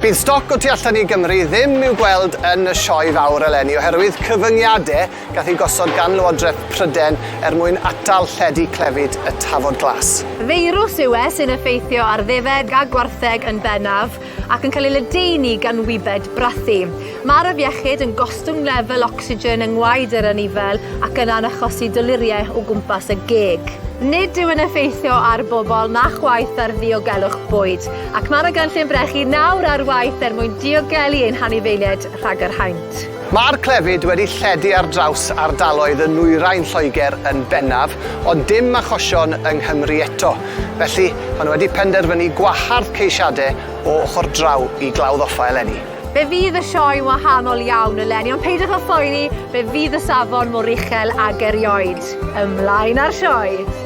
Bydd stoc o tu allan i Gymru ddim i'w gweld yn y sioe fawr eleni oherwydd cyfyngiadau gath ei gosod gan Lywodraeth Prydain mwyn atal lledu clefyd y Tafod Glas. Feirws Sioe sy'n effeithio ar ddefed a gwartheg yn bennaf ac yn cael ei ledaenu gan wybed brathu. Mae'r afiechyd yn gostwng lefel ocsigen yng ngwaed yr anifel ac yna'n achosi deliriau o gwmpas y geg. Nid yw yn effeithio ar bobl na chwaith ar ddiogelwch bwyd, ac mae'r gynllun brechu nawr ar waith mwyn diogelu ein hanifeiliaid rhag yr haint. Mae'r clefyd wedi lledu ar draws ardaloedd y nwyrain Lloegr yn bennaf, ond dim achosion yng Nghymru eto. Felly, maen nhw wedi penderfynu gwahardd ceisiadau o ochr draw i glawddoffa eleni. Fe fydd y sioe wahanol iawn eleni, ond peidiwch â phoeni, fe fydd y safon mor uchel ag erioed. Ymlaen â'r sioe!